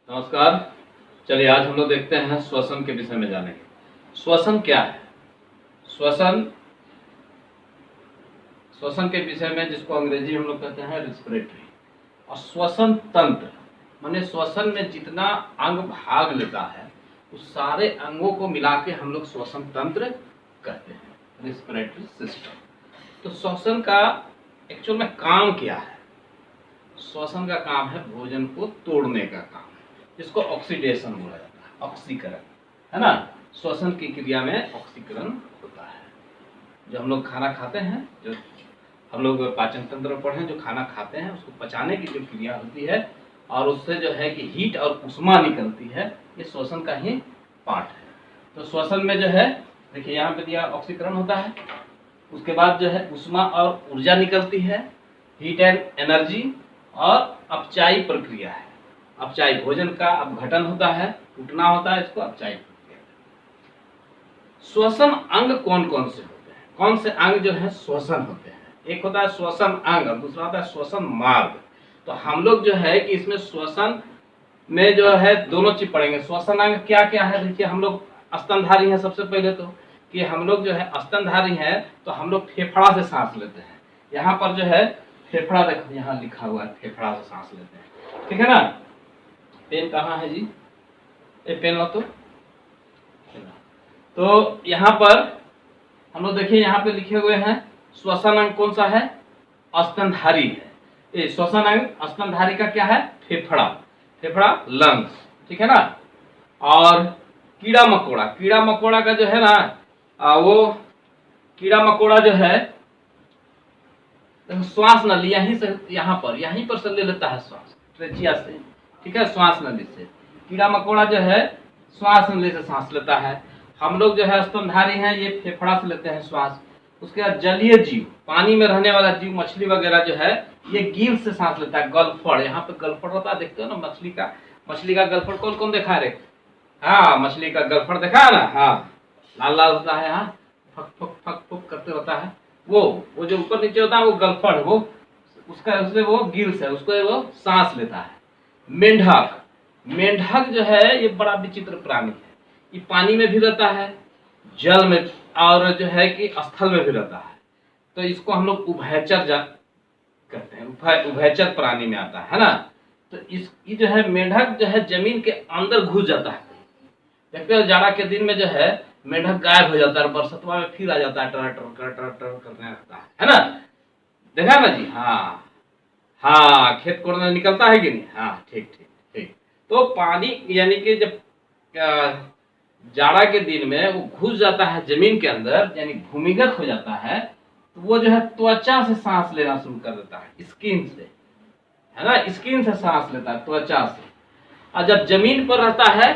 नमस्कार। चलिए आज हम लोग देखते हैं श्वसन के विषय में जानेंगे। श्वसन क्या है? श्वसन श्वसन के विषय में जिसको अंग्रेजी हम लोग कहते हैं रेस्पिरेटरी, और श्वसन तंत्र माने श्वसन में जितना अंग भाग लेता है उस सारे अंगों को मिला के हम लोग श्वसन तंत्र कहते हैं, रेस्पिरेटरी सिस्टम। तो श्वसन का एक्चुअल में काम क्या है? श्वसन का काम है भोजन को तोड़ने का काम, जिसको ऑक्सीडेशन बोला जाता है, ऑक्सीकरण, है ना। श्वसन की क्रिया में ऑक्सीकरण होता है। जो हम लोग खाना खाते हैं, जो हम लोग पाचन तंत्र में पढ़े, जो खाना खाते हैं उसको पचाने की जो क्रिया होती है और उससे जो है कि हीट और उष्मा निकलती है, ये श्वसन का ही पार्ट है। तो श्वसन में जो है देखिए यहाँ पे दिया ऑक्सीकरण होता है, उसके बाद जो है उष्मा और ऊर्जा निकलती है, हीट एंड एनर्जी, और अपचायी प्रक्रिया है। अपचायी भोजन का अपघटन होता है, टूटना होता है, इसको अपचायी प्रक्रिया। श्वसन अंग कौन कौन से होते हैं? कौन से अंग जो है श्वसन होते हैं? एक होता है श्वसन अंग और दूसरा होता है श्वसन मार्ग। तो हम लोग जो है कि इसमें श्वसन में जो है दोनों चीज पढ़ेंगे। श्वसन अंग क्या क्या है? देखिए हम लोग स्तनधारी हैं। सबसे पहले तो कि हम लोग जो है स्तनधारी हैं, तो हम लोग फेफड़ा से सांस लेते हैं। यहाँ पर जो है फेफड़ा, देखो यहाँ लिखा हुआ है, फेफड़ा से सांस लेते हैं, ठीक है ना। पेन कहाँ है जी? ये पेन लो तो यहाँ पर हम लोग देखिए यहाँ पे लिखे हुए हैं श्वसन अंग कौन सा है? स्तनधारी है। ये श्वसन अंग स्तनधारी का क्या है? फेफड़ा, फेफड़ा लंग्स, ठीक है ना। और कीड़ा मकोड़ा, कीड़ा मकोड़ा का जो है ना वो कीड़ा मकोड़ा जो है श्वास नली यहीं से यहीं पर से ले लेता है श्वास, ट्रेचिया से, ठीक है, श्वास नली से। कीड़ा मकोड़ा जो है श्वास नली से सांस लेता है। हम लोग जो है स्तनधारी हैं, ये फेफड़ा से लेते हैं श्वास। उसके बाद जलीय जीव, पानी में रहने वाला जीव, मछली वगैरह जो है ये गिल से सांस लेता है। गलफड़, यहाँ पे गलफड़ होता है, देखते हो ना मछली का गलफड़ कौन कौन देखा है रे? हाँ, मछली का गलफड़ देखा है ना। हाँ, लाल लाल होता है, हाँ, फक फक फक फक करते होता है। वो जो ऊपर नीचे होता है वो गलफड़, वो उससे वो गिल्स है, उसको वो सांस लेता है। मेंढक, मेंढक जो है ये बड़ा विचित्र प्राणी है। ये पानी में भी रहता है, जल में, और जो है कि स्थल में भी रहता है। तो इसको हम लोग उभयचर कहते हैं, उभयचर प्राणी में आता है ना। तो ये जो है मेंढक जो है जमीन के अंदर घुस जाता है। देखते हो जाड़ा के दिन में जो है मेंढक गायब हो जाता है, बरसतवा में फिर आ जाता है, टर टर टर टर टर करने लगता है ना। देखा ना जी? हाँ हाँ, खेत कोड़ने निकलता है कि नहीं? हाँ, ठीक ठीक ठीक। तो पानी यानी कि जब जाड़ा के दिन में वो घुस जाता है जमीन के अंदर, यानी भूमिगत हो जाता है, तो वो जो है त्वचा से सांस लेना शुरू कर देता है, स्किन से, है ना। स्किन से सांस लेता है, त्वचा से। और जब जमीन पर रहता है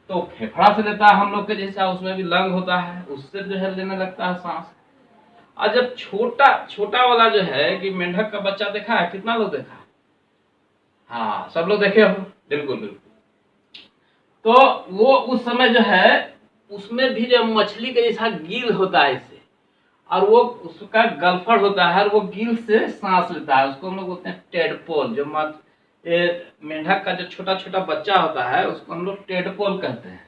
तो फेफड़ा से लेता है, हम लोग के जैसा, उसमें भी लंग होता है, उससे जो है लेने लगता है सांस। और जब छोटा छोटा वाला जो है कि मेंढक का बच्चा देखा है? कितना लोग देखा है? हाँ, सब लोग देखे हो, बिल्कुल बिल्कुल। तो वो उस समय जो है उसमें भी जो मछली के जैसा गिल होता है इससे, और वो उसका गलफड़ होता है और वो गिल से सांस लेता है। उसको हम लोग बोलते हैं टेडपोल। जो मेंढक का जो छोटा छोटा बच्चा होता है उसको हम लोग टेडपोल कहते हैं,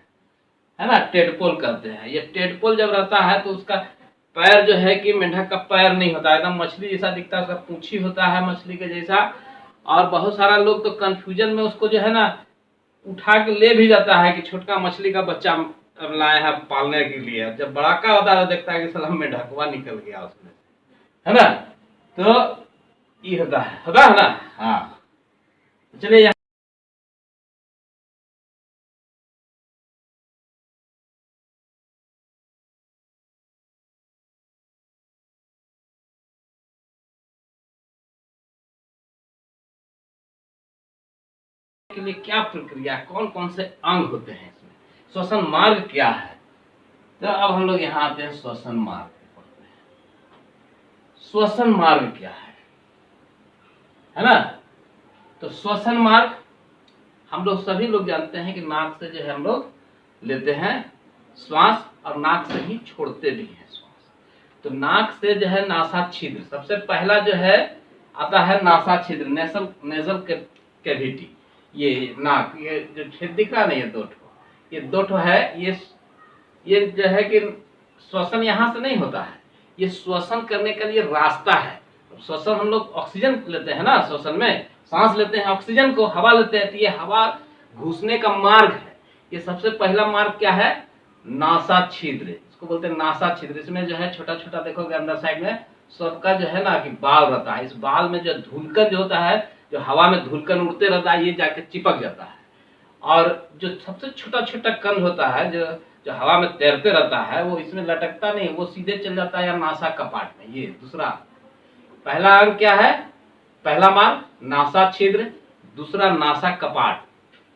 है ना, टेडपोल कहते हैं। ये टेडपोल जब रहता है तो उसका पैर जो है कि मेंढक का पैर नहीं होता है, एकदम मछली जैसा दिखता है, उसका पूंछी होता है मछली के जैसा। और बहुत सारा लोग तो कंफ्यूजन में उसको जो है ना उठा के ले भी जाता है कि छोटका मछली का बच्चा लाए हैं पालने के लिए। जब बड़ा का होता है तो देखता है कि साला मेंढकवा निकल गया उसमें, है ना। तो ये होता है ना। हाँ, चलिए के लिए क्या प्रक्रिया, कौन कौन से अंग होते हैं इसमें, श्वसन मार्ग क्या है? तो अब हम लोग यहाँ आते हैं श्वसन मार्ग पढ़ते हैं। श्वसन मार्ग क्या है ना। तो श्वसन मार्ग हम लोग सभी लोग जानते हैं कि नाक से जो है हम लोग लेते हैं श्वास, और नाक से ही छोड़ते भी हैं श्वास। तो नाक से जो है नासा छिद्र, सबसे पहला जो है आता है नासा छिद्र, नेजल कैविटी। ये नाक, ये जो छेद दिख रहा नहीं है दो ठो, ये दो ठो है। ये जो है कि श्वसन यहाँ से नहीं होता है, ये श्वसन करने का ये रास्ता है। श्वसन हम लोग ऑक्सीजन लेते हैं ना, श्वसन में सांस लेते हैं ऑक्सीजन को, हवा लेते हैं, तो ये हवा घुसने का मार्ग है। ये सबसे पहला मार्ग क्या है? नासा छिद्र, इसको बोलते हैं नासा छिद्र। इसमें जो है छोटा छोटा देखोगे अंदर साइड में सबका जो है ना कि बाल रहता है। इस बाल में जो धूलकन जो होता है, जो हवा में धूलकन उड़ते रहता है, ये जाके चिपक जाता है। और जो सबसे छोटा छोटा कण होता है जो जो हवा में तैरते रहता है, वो इसमें लटकता नहीं, वो सीधे चल जाता है या नासा कपाट में। ये दूसरा, पहला अंग क्या है? पहला मार्ग नासा छिद्र, दूसरा नासा कपाट।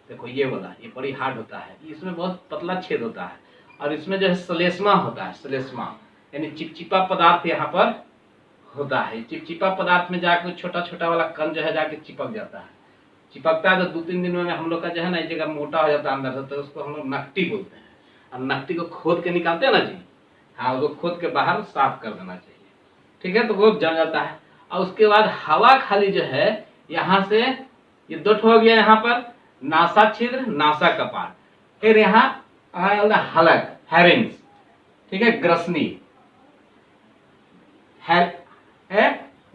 देखो ये वाला, ये बड़ी हार्ड होता है, इसमें बहुत पतला छेद होता है। और इसमें जो है श्लेष्मा होता है, श्लेष्मा यानी चिपचिपा पदार्थ यहाँ पर होता है। चिपचिपा पदार्थ में जाकर छोटा छोटा वाला कण जो है जाके चिपक जाता है। चिपकता है तो 2-3 दिन में हम लोग का जो है ना, एक जगह मोटा हो जाता है अंदर से, तो उसको हम लोग नकटी बोलते हैं। और नकटी को खोद के निकालते हैं ना जी, हाँ, उसको खोद के बाहर साफ कर देना चाहिए, ठीक है, तो वो जम जाता है। और उसके बाद हवा खाली जो है यहाँ से, ये दो हो गया यहाँ पर नासा छिद्र, नासा कपाट। फिर यहाँ हलक, हैरिंग्स, ठीक है, ग्रसनी,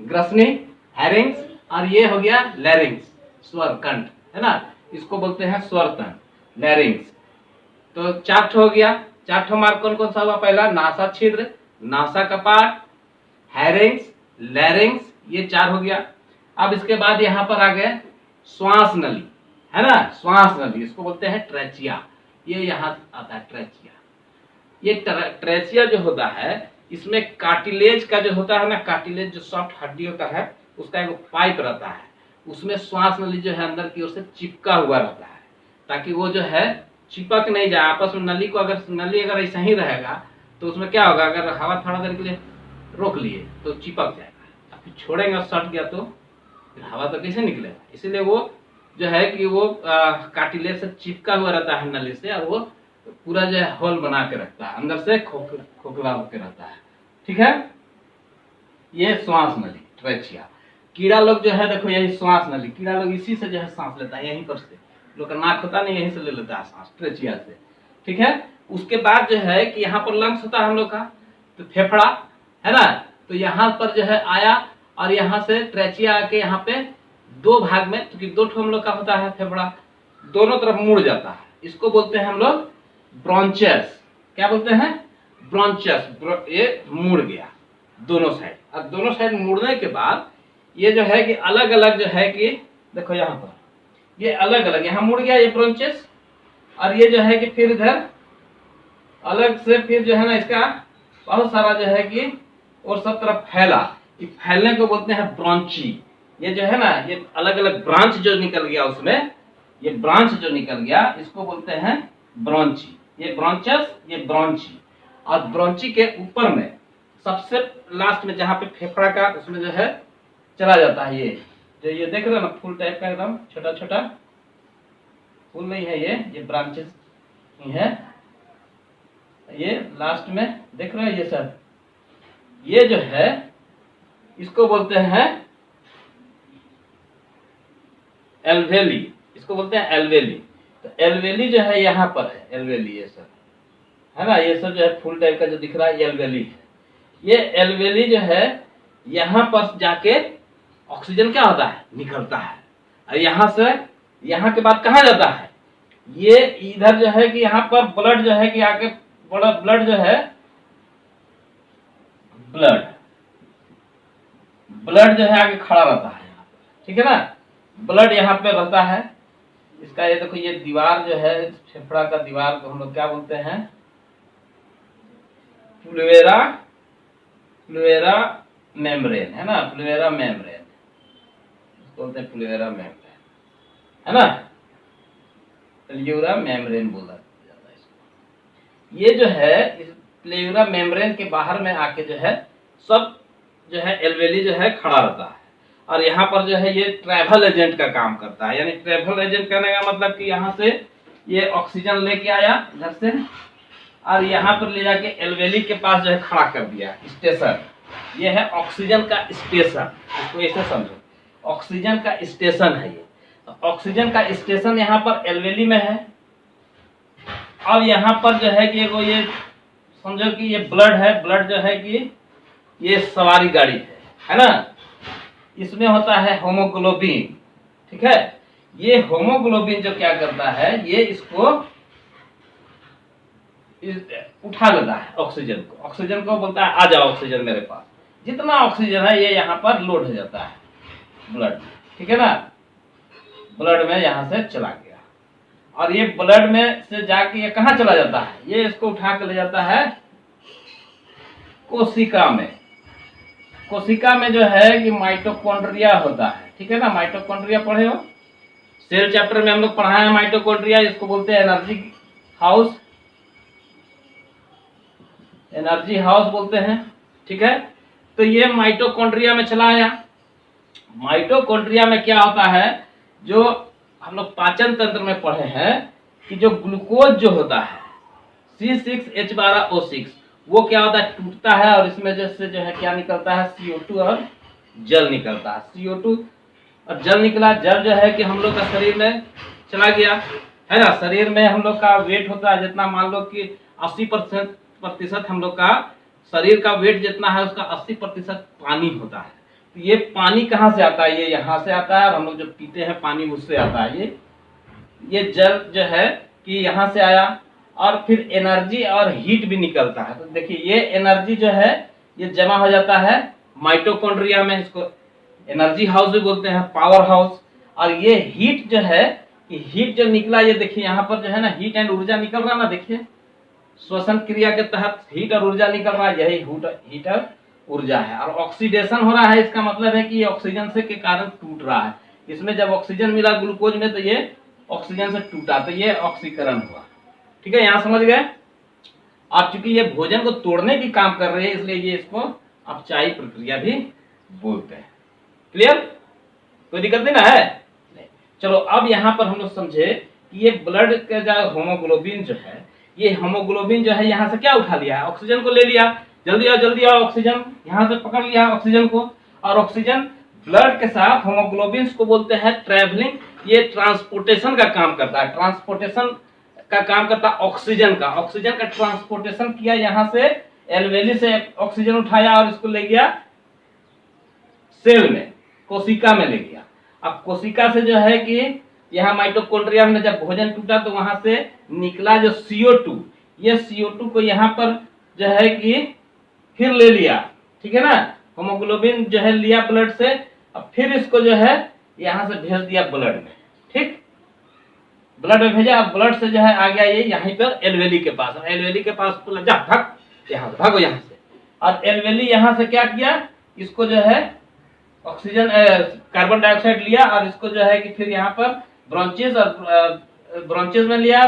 ग्रसनी, हैरिंग्स, और ये हो गया लैरिंग्स, स्वर कंठ है ना, इसको बोलते हैं स्वर तंत्र, लैरिंग्स। तो 4 हो गया। 4 मार्ग कौन कौन सा हुआ? पहला नासा छिद्र, नासा कपाट, हैरिंग्स, लैरिंग्स, ये 4 हो गया। अब इसके बाद यहाँ पर आ गए श्वास नली, है ना, श्वास नली, इसको बोलते हैं ट्रेचिया। ये यहाँ आता है ट्रेचिया। ये ट्रेचिया जो होता है, इसमें कार्टिलेज का जो होता है ना, कार्टिलेज जो सॉफ्ट हड्डी होता है, उसका एक पाइप रहता है, उसमें श्वास नली जो है अंदर की ओर से चिपका हुआ रहता है, ताकि वो जो है चिपक नहीं जाए आपस में। नली को अगर नली अगर ऐसा ही रहेगा तो उसमें क्या होगा, अगर हवा थोड़ा देर के लिए रोक लिए तो चिपक जाएगा, फिर छोड़ेंगे और सट गया तो फिर हवा तो कैसे निकलेगा। इसीलिए वो जो है कि वो कार्टिलेज से चिपका हुआ रहता है नली से, और वो पूरा जो है होल बना के रखता है, अंदर से खोखला होकर रहता है, ठीक है। ये श्वास नली ट्रेचिया। कीड़ा लोग जो है देखो, यही श्वास नली, कीड़ा लोग इसी से जो है सांस लेता है, यहीं पर से लोग का नाक होता नहीं, यहीं से ले लेता है सांस, ट्रेचिया से, ठीक है। उसके बाद जो है कि यहाँ पर लंग्स होता है हम लोग का, तो फेफड़ा है ना, तो यहाँ पर जो है आया, और यहाँ से ट्रेचिया आके यहाँ पे 2 भाग में, क्योंकि 2 हम लोग का होता है फेफड़ा, दोनों तरफ मुड़ जाता है, इसको बोलते हैं हम लोग ब्रोंचस। क्या बोलते हैं? ब्रोंचस। ये मुड़ गया दोनों साइड, और दोनों साइड मुड़ने के बाद ये जो है कि अलग अलग जो है कि देखो यहाँ पर ये अलग अलग, यहाँ मुड़ गया ये ब्रोंचस, और ये जो है कि फिर इधर अलग से फिर जो है ना इसका बहुत सारा जो है कि और सब तरफ फैला, ये फैलने को बोलते हैं ब्रोंची। ये जो है ना, ये अलग अलग ब्रांच जो निकल गया उसमें, ये ब्रांच जो निकल गया इसको बोलते हैं ब्रोंची। ये ब्रोंचस, ये ब्रोंची। और ब्रोंची के ऊपर में सबसे लास्ट में जहाँ पे फेफड़ा का उसमें जो है चला जाता है, ये जो ये देख रहे हो ना फूल टाइप का, एकदम छोटा छोटा फूल नहीं है, ये ब्रांचेस ही है। ये लास्ट में देख रहे हो ये सब, ये जो है इसको बोलते हैं एल्वेली, इसको बोलते हैं एल्वेली। तो एल्वेली जो है यहाँ पर है, एल्वेली ये सब है ना, ये सब जो है फूल टाइप का जो दिख रहा है ये एल्वेली है। ये एल्वेली जो है यहाँ पर जाके ऑक्सीजन क्या होता है, निकलता है, और यहाँ से यहाँ के बाद कहाँ जाता है, ये इधर जो है कि यहाँ पर ब्लड जो है कि आके ब्लड जो है, ब्लड जो है आगे खड़ा रहता है यहाँ पे, ठीक है ना, ब्लड यहाँ पे रहता है। इसका ये देखो, ये दीवार जो है फेफड़ा का दीवार को हम लोग क्या बोलते हैं, फ्लूवेरा मेम्ब्रेन है ना, फ्लूवेरा मेम्ब्रेन बोलते हैं, फ्लूवेरा मेम्ब्रेन है ना, फ्लूवेरा मेम्ब्रेन बोला जाता है इसको। ये जो है इस फ्लूवेरा मेम्ब्रेन के बाहर में आके जो है सब जो है एल्वेली जो है खड़ा रहता है, और यहाँ पर जो है ये ट्रैवल एजेंट का काम करता है। यानी ट्रैवल एजेंट करने का मतलब कि यहाँ से ये ऑक्सीजन लेके आया इधर से, और यहाँ पर ले जाके एल्वेली के पास जो है खड़ा कर दिया, स्टेशन। ये है ऑक्सीजन का स्टेशन, इसको ऐसे समझो, ऑक्सीजन का स्टेशन है ये। ऑक्सीजन का स्टेशन यहाँ पर एल्वेली में है। अब यहाँ पर जो है कि ये समझो कि ये ब्लड है, ब्लड जो है कि ये सवारी गाड़ी है ना। इसमें होता है होमोग्लोबिन, ठीक है। ये होमोग्लोबिन जो क्या करता है, ये इसको उठा लेता है ऑक्सीजन को। ऑक्सीजन को बोलता है आ जाओ ऑक्सीजन मेरे पास। जितना ऑक्सीजन है ये यहाँ पर लोड हो जाता है ब्लड, ठीक है ना। ब्लड में यहाँ से चला गया और ये ब्लड में से जाके ये कहाँ चला जाता है, ये इसको उठा के ले जाता है कोशिका में। कोशिका में जो है कि माइटोकॉन्ड्रिया होता है, ठीक है ना। माइटोकॉन्ड्रिया पढ़े हो, सेल चैप्टर में हम लोग पढ़ा है माइटोकॉन्ड्रिया। इसको बोलते हैं एनर्जी हाउस, एनर्जी हाउस बोलते हैं, ठीक है। तो ये माइटोकॉन्ड्रिया में चला आया। माइटोकॉन्ड्रिया में क्या होता है, जो हम लोग पाचन तंत्र में पढ़े हैं कि जो ग्लूकोज जो होता है C6H12O6 वो क्या होता है, टूटता है और इसमें जैसे जो है क्या निकलता है, CO2 और जल निकलता है। CO2 और जल निकला, जल जो है कि हम लोग का शरीर में चला गया है ना। शरीर में हम लोग का वेट होता है जितना, मान लो कि 80% हम लोग का शरीर का वेट जितना है उसका 80% पानी होता है। तो ये पानी कहाँ से आता है, ये यहाँ से आता है और हम लोग जो पीते हैं पानी उससे आता है। ये जल जो है कि यहाँ से आया और फिर एनर्जी और हीट भी निकलता है। तो देखिए ये एनर्जी जो है ये जमा हो जाता है माइटोकॉन्ड्रिया में, इसको एनर्जी हाउस भी बोलते हैं, पावर हाउस। और ये हीट जो है कि हीट जो निकला, ये देखिए यहाँ पर जो है ना हीट एंड ऊर्जा निकल रहा ना, देखिए श्वसन क्रिया के तहत हीट और ऊर्जा निकल रहा है, यही हीट और ऊर्जा है। और ऑक्सीडेशन हो रहा है, इसका मतलब है कि ये ऑक्सीजन से के कारण टूट रहा है। इसमें जब ऑक्सीजन मिला ग्लूकोज में तो ये ऑक्सीजन से टूटा, तो ये ऑक्सीकरण हुआ, ठीक है। यहाँ समझ गए। और चूंकि ये भोजन को तोड़ने की काम कर रहे हैं इसलिए ये इसको अपचायी प्रक्रिया भी बोलते हैं। क्लियर, कोई दिक्कत नहीं ना है। चलो अब यहाँ पर हम लोग समझे कि ये ब्लड का जो होमोग्लोबिन जो है, ये होमोग्लोबिन जो है यहाँ से क्या उठा लिया है, ऑक्सीजन को ले लिया। जल्दी आओ ऑक्सीजन, यहाँ से पकड़ लिया ऑक्सीजन को। और ऑक्सीजन ब्लड के साथ होमोग्लोबिन को बोलते हैं ट्रैवलिंग, ये ट्रांसपोर्टेशन का काम करता है। ट्रांसपोर्टेशन का काम करता है ऑक्सीजन का। ऑक्सीजन का ट्रांसपोर्टेशन किया, यहाँ से एल्वेली से ऑक्सीजन उठाया और इसको ले गया सेल में, कोशिका में ले गया। अब कोशिका से जो है कि यहाँ माइटोकॉन्ड्रिया में जब भोजन टूटा तो वहां से निकला जो CO2, ये CO2 को यहाँ पर जो है कि फिर ले लिया, ठीक है ना। होमोग्लोबिन जो है लिया ब्लड से, अब फिर इसको जो है यहाँ से भेज दिया ब्लड में, ठीक। ब्लड में भेजा, अब ब्लड से जो है आ गया ये यहीं पर एल्वेली के पास। एल्वेली के पास बोला जा भाग, यहाँ से भागो यहाँ से। और एल्वेली यहाँ से क्या किया, इसको जो है ऑक्सीजन कार्बन डाइऑक्साइड लिया और इसको जो है कि फिर यहाँ पर ब्रोंचिस और ब्रोंचिस में लिया,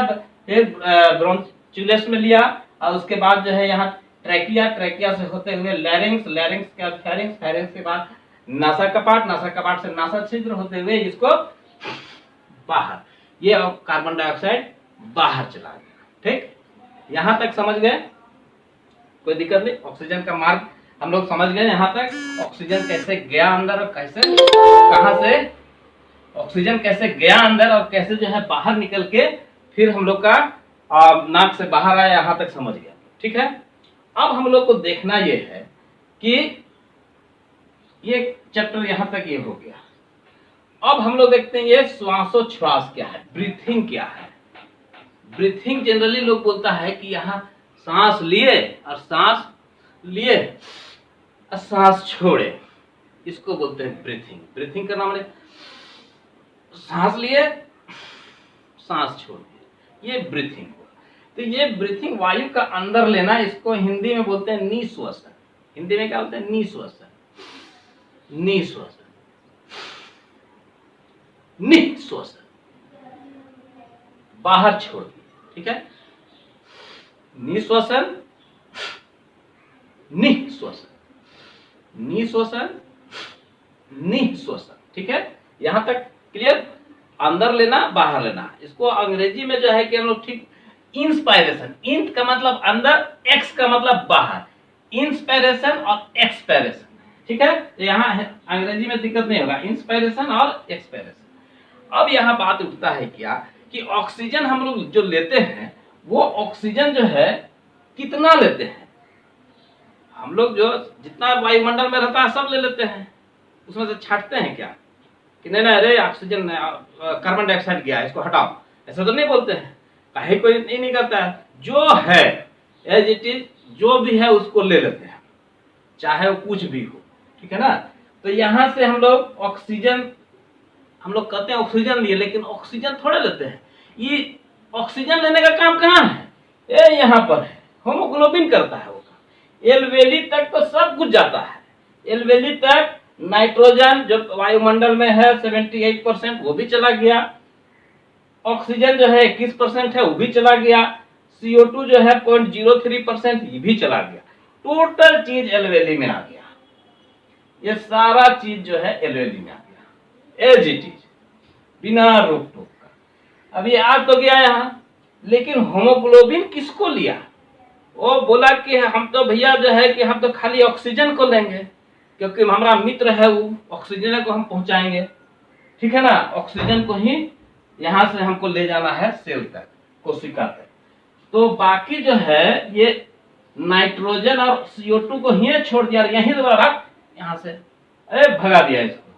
फिर ब्रोंचुलस में लिया और उसके बाद जो है यहाँ ट्रैकिया, ट्रैकिया से होते हुए लैरिंग्स, लैरिंग्स के बाद फेरिंग्स, फेरिंग्स के बाद नासा कपाट, नासा कपाट से नासा छिद्र होते हुए इसको बाहर, ये कार्बन डाइऑक्साइड बाहर चला गया, ठीक। यहाँ तक समझ गए, कोई दिक्कत नहीं। ऑक्सीजन का मार्ग हम लोग समझ गए यहाँ तक। ऑक्सीजन कैसे गया अंदर और कैसे कहां से ऑक्सीजन कैसे गया अंदर और कैसे जो है बाहर निकल के फिर हम लोग का नाक से बाहर आया, यहाँ तक समझ गया, ठीक है। अब हम लोग को देखना ये है कि ये चैप्टर यहाँ तक ये हो गया। अब हम लोग देखते हैं ये श्वासोच्छ्वास क्या है, ब्रीथिंग क्या है। ब्रीथिंग जनरली लोग बोलता है कि यहाँ सांस लिए और सांस लिए और सांस छोड़े, इसको बोलते हैं ब्रीथिंग। ब्रीथिंग का नाम है सांस लिए सांस छोड़ दिए, ये ब्रीथिंग हुआ। तो ये ब्रीथिंग वायु का अंदर लेना, इसको हिंदी में बोलते हैं निश्वासन। हिंदी में क्या बोलते हैं, निश्वासन, निश्वासन, निश्वासन, बाहर छोड़ दिए, ठीक है। निश्वासन, निश्वासन, निश्वासन, निश्वासन, ठीक है। यहां तक क्लियर। अंदर लेना बाहर लेना, इसको अंग्रेजी में जो है कि हम लोग ठीक इंस्पायरेशन, इंट का मतलब अंदर, एक्स का मतलब बाहर, इंस्पायरेशन और एक्सपायरेशन, ठीक है। यहाँ अंग्रेजी में दिक्कत नहीं होगा, इंस्पायरेशन और एक्सपायरेशन। अब यहाँ बात उठता है क्या कि ऑक्सीजन हम लोग जो लेते हैं वो ऑक्सीजन जो है कितना लेते हैं। हम लोग जो जितना वायुमंडल में रहता है सब ले लेते हैं, उसमें से छांटते हैं क्या कि नहीं नहीं अरे ऑक्सीजन कार्बन डाइऑक्साइड गया इसको हटाओ, ऐसा तो नहीं बोलते हैं। काहे कोई नहीं करता है, जो है एज इट इज जो भी है उसको ले लेते हैं चाहे वो कुछ भी हो, ठीक है ना। तो यहाँ से हम लोग ऑक्सीजन, हम लोग कहते हैं ऑक्सीजन लिए, लेकिन ऑक्सीजन थोड़े लेते हैं। ये ऑक्सीजन लेने का काम कहाँ है, ये यहाँ पर है, होमोग्लोबिन करता है वो काम। एल्वेली तक तो सब कुछ जाता है, एल्वेली तक नाइट्रोजन जो वायुमंडल में है 78% वो भी चला गया, ऑक्सीजन जो है 21% है वो भी चला गया, CO2 जो है 0.03% ये भी चला गया। टोटल चीज एल्वेली में आ गया, ये सारा चीज जो है एल्वेली में आ गया एज इट इज, बिना रोक टोक का। अब ये आ तो गया यहाँ, लेकिन होमोग्लोबिन किसको लिया, वो बोला कि हम तो भैया जो है कि हम तो खाली ऑक्सीजन को लेंगे क्योंकि हमारा मित्र है वो ऑक्सीजन को हम पहुंचाएंगे, ठीक है ना। ऑक्सीजन को ही यहाँ से हमको ले जाना है सेल तक, कोशिका तक। तो बाकी जो है ये नाइट्रोजन और CO2 को ही छोड़ दिया, यहीं से रख, यहाँ से अरे भगा दिया इसको,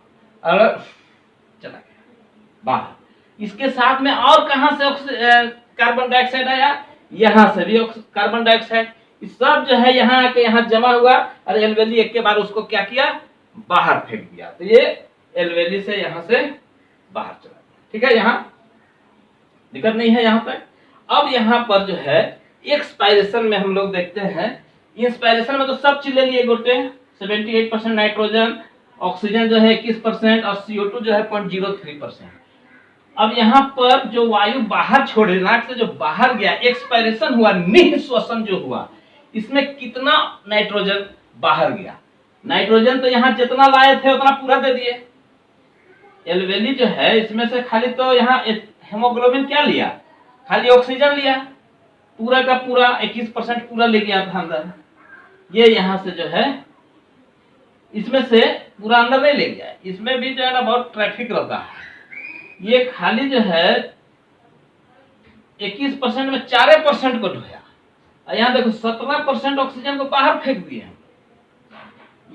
अरे चला गया बाहर। इसके साथ में और कहां से कार्बन डाइऑक्साइड आया, यहाँ से भी कार्बन डाइऑक्साइड, सब जो है यहाँ आके यहाँ जमा हुआ और एल्वेली एक के बाद उसको क्या किया, बाहर फेंक दिया। तो ये एल्वेली से यहाँ से बाहर चला गया, ठीक है, यहाँ दिक्कत नहीं है यहाँ तक। अब यहाँ पर जो है एक्सपायरेशन में हम लोग देखते हैं, इंस्पायरेशन में तो सब चीज ले लिए गोटे, 78% नाइट्रोजन, ऑक्सीजन जो है 21% और CO2 जो है 0.03%। अब यहाँ पर जो वायु बाहर छोड़े, नाक से जो बाहर गया, एक्सपायरेशन हुआ, निःश्वसन जो हुआ, इसमें कितना नाइट्रोजन बाहर गया। नाइट्रोजन तो यहाँ जितना लाए थे उतना पूरा दे दिए। एल्वेली जो है इसमें से खाली तो यहाँ हेमोग्लोबिन क्या लिया, खाली ऑक्सीजन लिया, पूरा का पूरा 21% पूरा ले गया था अंदर। ये यहाँ से जो है इसमें से पूरा अंदर नहीं ले गया, इसमें भी जो है ना बहुत ट्रैफिक रहता है। ये खाली जो है 21% में 4% को ढोया, यहाँ देखो 17% ऑक्सीजन को बाहर फेंक दिए।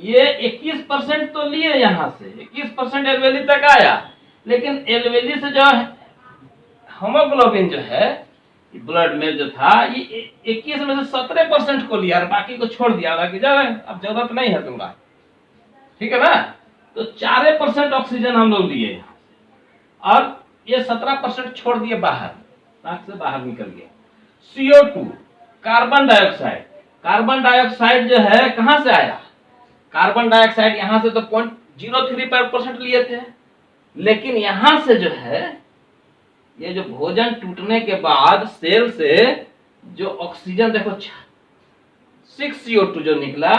ये 21% तो लिए, यहाँ से 21% एल्वेली तक आया, लेकिन एल्वेली से जो होमोग्लोबिन जो है ब्लड में जो था ये 21 में से 17% को लिया और बाकी को छोड़ दिया, बाकी जो है अब जरूरत नहीं है तुम्हारा, ठीक है ना। तो 4% ऑक्सीजन हम लोग लिए यहाँ से, और ये 17% छोड़ दिए बाहर, नाक से बाहर निकल गया। CO2 carbon dioxide, carbon dioxide जो है कहां से आया, कार्बन डाइऑक्साइड यहाँ से तो 0.03% लिए थे, लेकिन यहां से जो है ये जो भोजन टूटने के बाद सेल से जो ऑक्सीजन देखो 6CO2 जो निकला,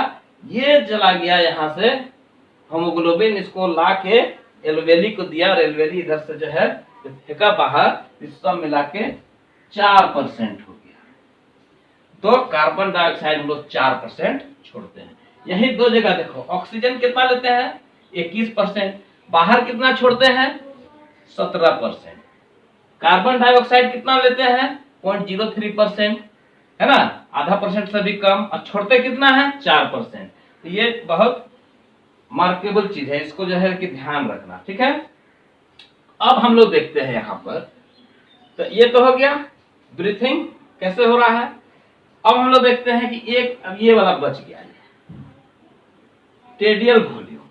ये चला गया यहाँ से होमोग्लोबिन, इसको ला के एल्वेली को दिया और एल्वेली इधर से जो है फेंका बाहर, इस सब मिला के 4% हो गया। तो कार्बन डाइऑक्साइड हम लोग 4% छोड़ते हैं। यही दो जगह देखो, ऑक्सीजन कितना लेते हैं 21%, बाहर कितना छोड़ते हैं 17%। कार्बन डाइऑक्साइड कितना लेते हैं 0.03%, है ना, आधा % से भी कम, और छोड़ते कितना है 4%। तो ये बहुत मार्केबल चीज है, इसको जो है कि ध्यान रखना, ठीक है। अब हम लोग देखते हैं यहाँ पर, तो ये तो हो गया ब्रीथिंग कैसे हो रहा है। अब हम लोग देखते हैं कि एक अब ये वाला बच गया, टेडियल वॉल्यूम।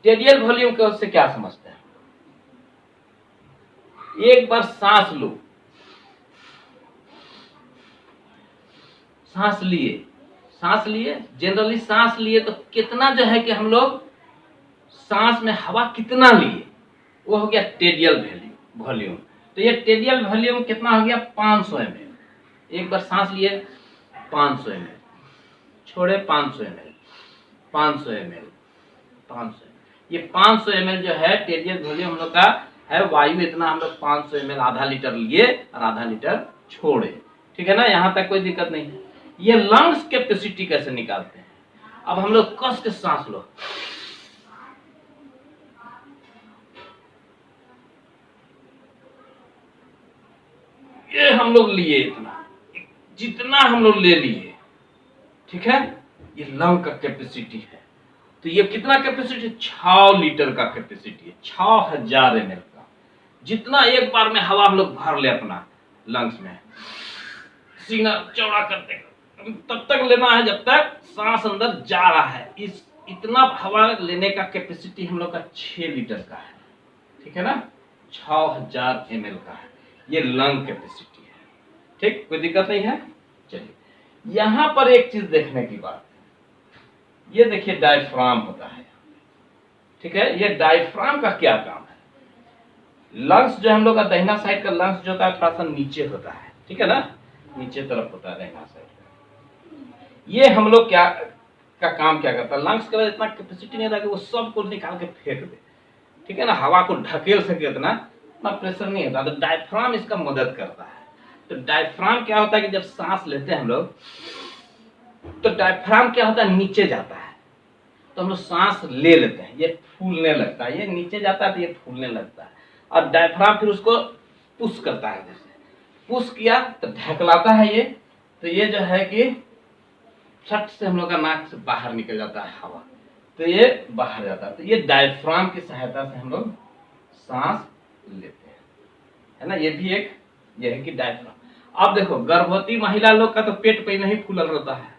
टेडियल वॉल्यूम को उससे क्या समझते हैं, एक बार सांस लो, सांस लिए जनरली सांस लिए तो कितना जो है कि हम लोग सांस में हवा कितना लिए, वो हो गया टेडियल वॉल्यूम। तो ये टेडियल वॉल्यूम कितना हो गया 500 ml। एक बार सांस लिए 500 ml, छोड़े 500 ml, 500 ml, 500, ये 500 ml जो है टेडियल वॉल्यूम हम लोग का है। वायु इतना हम लोग 500 ml आधा लीटर लिए और आधा लीटर छोड़े, ठीक है ना, यहाँ तक कोई दिक्कत नहीं है। ये लंग्स कैपेसिटी कैसे निकालते हैं, अब हम लोग कस के सांस लो, ये हम लोग लिए इतना, जितना हम लोग ले लिए, ठीक है, ये लंग का कैपेसिटी है। तो ये कितना कैपेसिटी? 6 लीटर का कैपेसिटी है, 6000 ml का। जितना एक बार में हवा हम लोग भर ले अपना लंग्स में, सीना चौड़ा करते तब तक लेना है जब तक सांस अंदर जा रहा है। इतना हवा लेने का कैपेसिटी हम लोग का 6 लीटर का है, ठीक है ना, 6000 ml का है, ये लंग कैपेसिटी है। ठीक, कोई दिक्कत नहीं है। चलिए यहां पर एक चीज देखने की बात है, ये देखिए डायफ्राम होता है, ठीक है। ये डायफ्राम का क्या काम है? लंग्स जो हम लोग का दाहिना साइड का लंग्स जो होता है थोड़ा सा नीचे होता है, ठीक है ना, नीचे तरफ होता है दाहिना साइड का। ये हम लोग क्या का काम क्या करता है? लंग्स के इतना कैपेसिटी नहीं रहता कि वो सब को निकाल के फेंक दे, ठीक है ना, हवा को ढकेल सके, इतना प्रेशर नहीं होता। तो डायफ्राम इसका मदद करता है। तो डायफ्राम क्या होता है कि जब सांस लेते हैं हम लोग, तो डायफ्राम क्या होता है? नीचे जाता है, तो हम लोग सांस ले लेते हैं, ये फूलने लगता है, ये नीचे जाता है तो ये फूलने लगता है, और डायफ्राम फिर उसको पुश करता है। जैसे पुश किया तो ढकलाता है ये, तो ये जो है कि छट से हम लोग का नाक से बाहर निकल जाता है हवा, तो ये बाहर जाता है। तो ये डायफ्राम की सहायता से हम लोग सांस लेते हैं, है ना। ये भी एक ये है कि डायफ्राम। अब देखो गर्भवती महिला लोग का तो पेट पहले ही फूलल रहता है,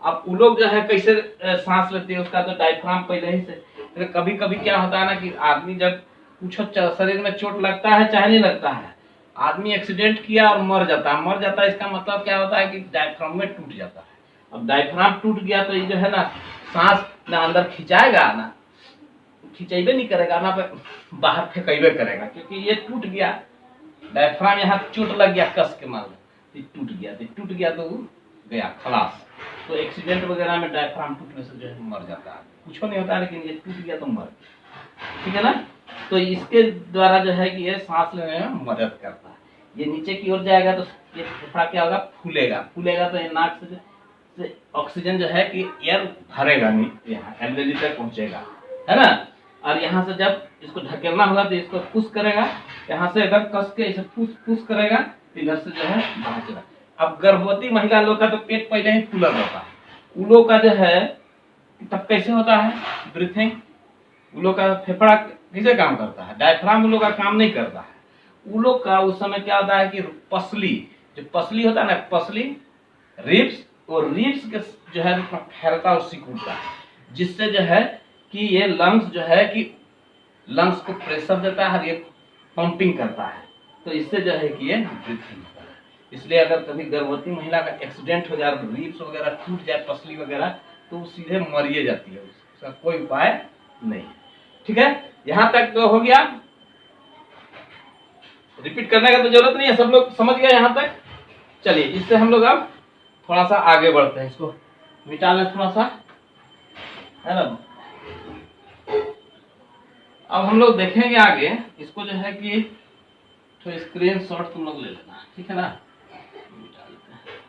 अब वो लोग जो है कैसे सांस लेते हैं, उसका तो डायफ्राम पहले ही से। तो कभी कभी क्या होता है ना कि आदमी जब कुछ शरीर में चोट लगता है चाहे नहीं लगता है, आदमी एक्सीडेंट किया और मर जाता है, इसका मतलब क्या होता है कि डायफ्राम में टूट जाता है। अब डायफ्राम टूट गया तो ये जो है ना सांस ना अंदर खिंचाएगा, ना खिंचेबे नहीं करेगा, ना बाहर फेंकेबे करेगा, क्योंकि ये टूट गया। डायफ्राम यहाँ चोट लग गया कस के मार, टूट गया तो गया खलास। तो एक्सीडेंट वगैरह में डायफ्राम टूटने से जो है मर जाता है, कुछ नहीं होता है, लेकिन ये टूट गया तो मर, ठीक है ना। तो इसके द्वारा जो है कि ये सांस लेने में मदद करता है। ये नीचे की ओर जाएगा तो ये फेफड़ा क्या होगा? फूलेगा तो ये नाक से ऑक्सीजन जो है कि एयर भरेगा नहीं, यहाँ एलवेजी तक पहुंचेगा, है ना। और यहाँ से जब इसको ढकेलना होगा तो इसको पुश करेगा, यहाँ से इधर कस के इसे पुश करेगा, इधर से जो है बाहर चला। अब गर्भवती महिला लोग का तो पेट पहले ही फूला रहता है, उन लोग का जो है तब कैसे होता है ब्रीथिंग? उन लोग का फेफड़ा किसे काम करता है? डायफ्राम उन लोग का काम नहीं करता है। उन लोग का उस समय क्या होता है कि पसली, जो पसली होता है ना, पसली रिब्स, और रिब्स के जो है फैलता और सिकुड़ता है, जिससे जो है कि ये लंग्स जो है कि लंग्स को प्रेशर देता है और ये पंपिंग करता है, तो इससे जो है कि ये ब्रीथिंग होता है। इसलिए अगर कभी गर्भवती महिला का एक्सीडेंट हो जाए, रिब्स वगैरह टूट जाए, पसली वगैरह, तो सीधे मरिए जाती है, उसका कोई उपाय नहीं। ठीक है, यहां तक तो हो गया, रिपीट करने का तो जरूरत नहीं है, सब लोग समझ गए यहां तक। चलिए इससे हम लोग अब थोड़ा सा आगे बढ़ते हैं, इसको मिटा लें थोड़ा सा, है ना। अब हम लोग देखेंगे आगे, इसको जो है कि तो स्क्रीन शॉट तुम लोग ले लेना, ठीक है ना। मिटा लेते हैं।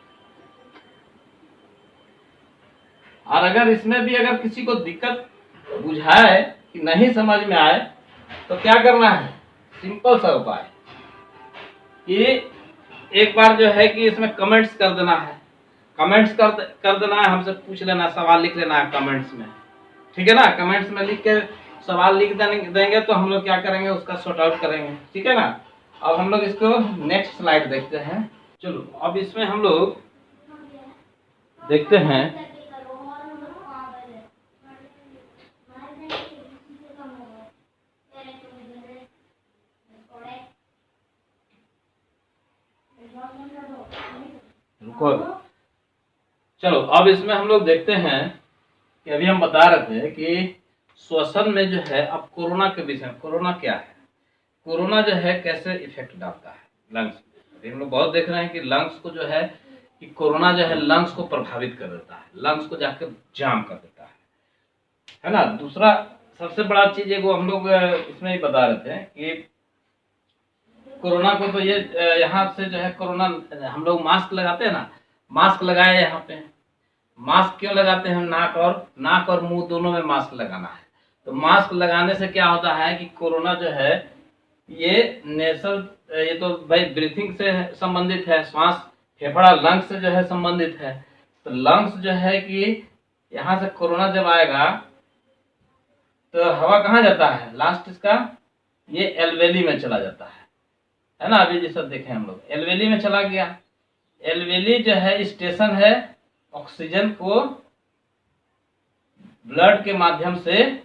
और अगर इसमें भी अगर किसी को दिक्कत बुझाए कि नहीं समझ में आए, तो क्या करना है? सिंपल सा उपाय, ये एक बार जो है कि इसमें कमेंट्स कर देना है, कमेंट्स कर देना है, हमसे पूछ लेना, सवाल लिख लेना है कमेंट्स में, ठीक है ना। कमेंट्स में लिख के सवाल लिख देंगे तो हम लोग क्या करेंगे, उसका सॉर्ट आउट करेंगे, ठीक है ना। अब हम लोग इसको नेक्स्ट स्लाइड देखते हैं। चलो अब इसमें हम लोग देखते हैं, रुको, चलो अब इसमें हम लोग देखते हैं कि अभी हम बता रहे थे कि श्वसन में जो है, अब कोरोना के विषय में, कोरोना क्या है, कोरोना जो है कैसे इफेक्ट डालता है लंग्स में। हम लोग बहुत देख रहे हैं कि लंग्स को जो है कि कोरोना जो है लंग्स को प्रभावित कर देता है, लंग्स को जाकर जाम कर देता है ना। दूसरा सबसे बड़ा चीज है वो हम लोग इसमें ही बता रहे थे कि कोरोना को तो ये यहाँ से जो है कोरोना, हम लोग मास्क लगाते हैं ना, मास्क लगाए यहाँ पे, मास्क क्यों लगाते हैं? नाक और मुंह दोनों में मास्क लगाना है। तो मास्क लगाने से क्या होता है कि कोरोना जो है ये नेशनल, ये तो भाई ब्रीथिंग से संबंधित है, श्वास फेफड़ा लंग्स से जो है संबंधित है। तो लंग्स जो है कि यहाँ से कोरोना जब आएगा तो हवा कहाँ जाता है, लास्ट इसका ये एल्वेली में चला जाता है ना। अभी जैसा देखें हम लोग एल्वेली में चला गया। एल्वेली जो है स्टेशन है ऑक्सीजन को ब्लड के माध्यम से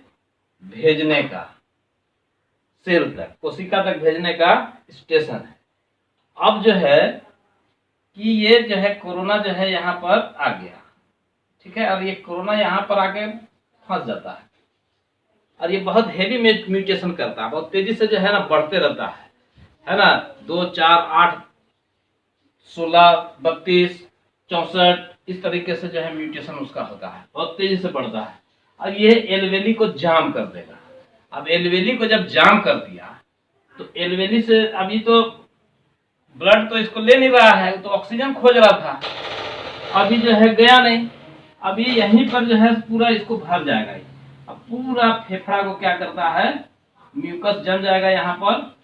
भेजने का, सेल तक, कोशिका तक भेजने का स्टेशन है। अब जो है कि ये जो है कोरोना जो है यहाँ पर आ गया, ठीक है। और ये कोरोना यहाँ पर आके फंस जाता है और ये बहुत हेवी म्यूटेशन करता है, बहुत तेजी से जो है ना बढ़ते रहता है ना। 2, 4, 8, 16, 32, 64 इस तरीके से जो है म्यूटेशन उसका होता है, बहुत तेजी से बढ़ता है। और ये एल्वेली को जाम कर देगा। अब एल्वेली को जब जाम कर दिया तो एल्वेली से अभी तो ब्लड तो इसको ले नहीं रहा है, तो ऑक्सीजन खोज रहा था, अभी जो है गया नहीं। अभी यहीं पर जो है पूरा इसको भर जाएगा। अब पूरा फेफड़ा को क्या करता है, म्यूकस जम जाएगा यहाँ पर,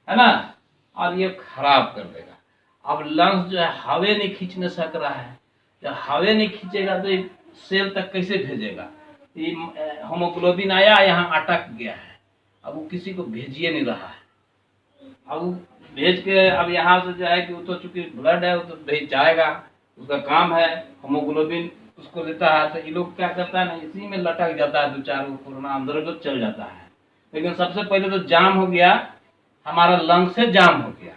है ना, और ये खराब कर देगा। अब लंग्स जो है हवा नहीं खींचने सक रहा है, जब हवा नहीं खींचेगा तो ये सेल तक कैसे भेजेगा। ये हीमोग्लोबिन आया यहाँ अटक गया है, अब वो किसी को भेजिए नहीं रहा है। अब वो भेज के अब यहाँ से जो है कि वो तो चूंकि ब्लड है वो तो भेज जाएगा, उसका काम है, हीमोग्लोबिन उसको लेता है। तो ये लोग क्या करता है ना, इसी में लटक जाता है, 2-4 को कोरोना अंदर तो चल जाता है। लेकिन सबसे पहले तो जाम हो गया, हमारा लंग से जाम हो गया,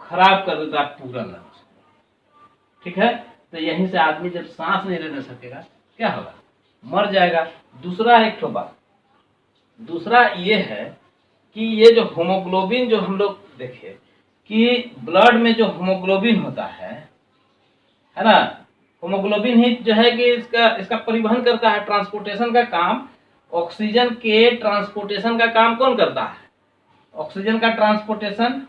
खराब कर देता है पूरा लंग्स, ठीक है। तो यहीं से आदमी जब सांस नहीं लेने सकेगा क्या होगा, मर जाएगा। दूसरा एक ठो बात, दूसरा ये है कि ये जो हीमोग्लोबिन जो हम लोग देखे कि ब्लड में जो हीमोग्लोबिन होता है ना, हीमोग्लोबिन ही जो है कि इसका परिवहन करता है, ट्रांसपोर्टेशन का काम। ऑक्सीजन के ट्रांसपोर्टेशन का काम कौन करता है, ऑक्सीजन का ट्रांसपोर्टेशन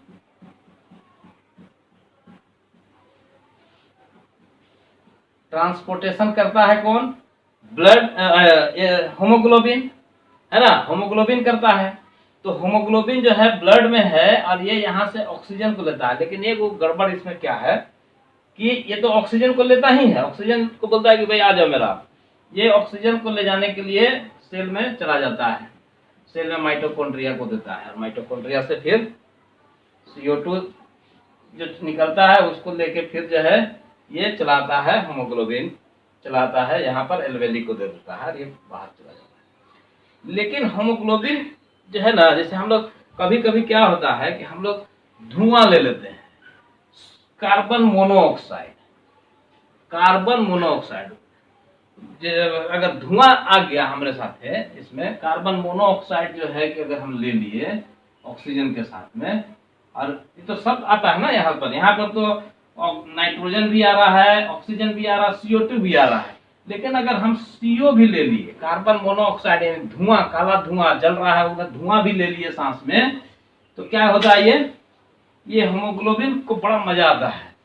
करता है कौन, ब्लड, हीमोग्लोबिन, है ना, हीमोग्लोबिन करता है। तो हीमोग्लोबिन जो है ब्लड में है और ये यहाँ से ऑक्सीजन को लेता है। लेकिन ये वो गड़बड़ इसमें क्या है कि ये तो ऑक्सीजन को लेता ही है, ऑक्सीजन को बोलता है कि भाई आ जाओ मेरा, ये ऑक्सीजन को ले जाने के लिए सेल में चला जाता है, सेल में माइटोकॉन्ड्रिया को देता है, और माइटोकॉन्ड्रिया से फिर CO2 जो निकलता है उसको लेके फिर जो है ये चलाता है, हीमोग्लोबिन चलाता है, यहाँ पर एल्वेली को दे देता है, ये बाहर चला जाता है। लेकिन हीमोग्लोबिन जो है ना, जैसे हम लोग कभी कभी क्या होता है कि हम लोग धुआं ले लेते हैं, कार्बन मोनोऑक्साइड, अगर धुआं आ गया हमारे साथ है, इसमें कार्बन मोनोऑक्साइड जो है कि अगर हम ले लिए ऑक्सीजन के साथ में, और ये तो सब आता है ना यहाँ पर तो नाइट्रोजन भी आ रहा है, ऑक्सीजन भी आ रहा है, CO2 भी आ रहा है। लेकिन अगर हम CO भी ले लिए, कार्बन मोनोऑक्साइड यानी धुआं, काला धुआं जल रहा है, उधर धुआं भी ले लिए सांस में, तो क्या होता है, ये हीमोग्लोबिन को बड़ा मजा आता है,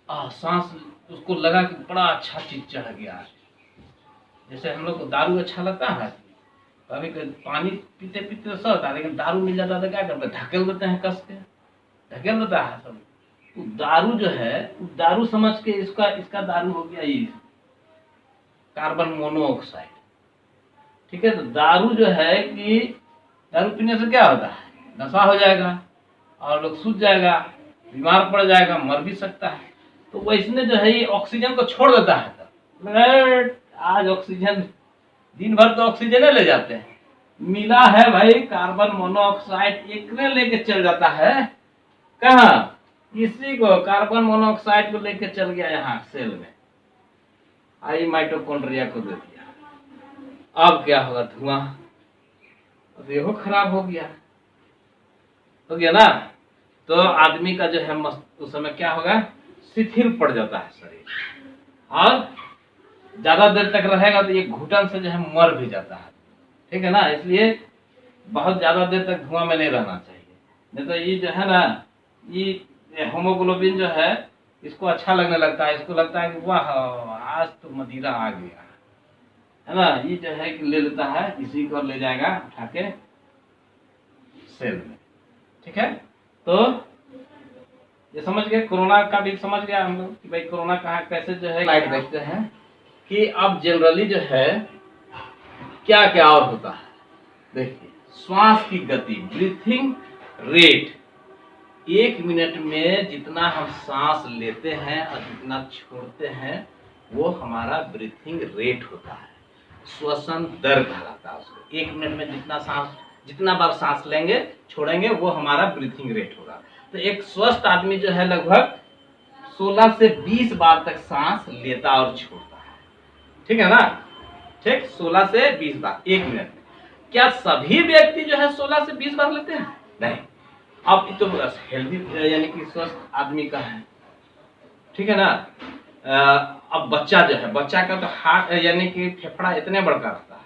सांस उसको लगा कि बड़ा अच्छा चीज चढ़ गया। जैसे हम लोग को दारू अच्छा लगता है, कभी पानी पीते पीते सब होता है, लेकिन दारू मिल जाता है तो क्या करते हैं, ढकेल देते हैं, कस के ढकेल देता है सब। तो दारू जो है, दारू समझ के इसका दारू हो गया ये कार्बन मोनोऑक्साइड, ठीक है। तो दारू जो है कि दारू पीने से क्या होता है, नशा हो जाएगा और लोग सूझ जाएगा, बीमार पड़ जाएगा, मर भी सकता है। तो वैसने जो है ये ऑक्सीजन को छोड़ देता है, तब आज ऑक्सीजन दिन भर तो ऑक्सीजन ले जाते हैं, मिला है भाई कार्बन मोनोऑक्साइड, एक लेके चल जाता है कहाँ, इसी को कार्बन मोनोऑक्साइड को लेके चल गया यहाँ सेल में, आई माइटोकॉन्ड्रिया को दे दिया। अब क्या होगा, धुआं, अब देखो खराब हो गया ना। तो आदमी का जो है उस समय क्या होगा, शिथिल पड़ जाता है शरीर, और ज्यादा देर तक रहेगा तो ये घुटन से जो है मर भी जाता है, ठीक है ना। इसलिए बहुत ज्यादा देर तक धुआं में नहीं रहना चाहिए, नहीं तो ये जो है ना, ये हीमोग्लोबिन जो है इसको अच्छा लगने लगता है, इसको लगता है कि वाह आज तो मदिरा आ गया, है ना। ये जो है कि ले लेता है, इसी को ले जाएगा उठा के सेल में, ठीक है, तो ये समझ गए, कोरोना का भी समझ गया हम लोग कि भाई कोरोना कहाँ कैसे जो है। स्लाइड देखते हैं कि अब जनरली जो है क्या क्या और होता है। देखिए, श्वास की गति, ब्रीथिंग रेट, 1 मिनट में जितना हम सांस लेते हैं और जितना छोड़ते हैं वो हमारा ब्रीथिंग रेट होता है। श्वसन दर कहलाता है उसको। 1 मिनट में जितना बार सांस लेंगे छोड़ेंगे वो हमारा ब्रीथिंग रेट होगा। तो एक स्वस्थ आदमी जो है लगभग 16 से 20 बार तक सांस लेता और छोड़ता है। ठीक है ना, ठीक, 16 से 20 बार 1 मिनट में। क्या सभी व्यक्ति जो है 16 से 20 बार लेते हैं? नहीं। अब तो हेल्दी यानी कि स्वस्थ आदमी का है, ठीक है ना। अब बच्चा जो है, बच्चा का तो हार्ट यानी कि फेफड़ा इतने बड़ा रहता है,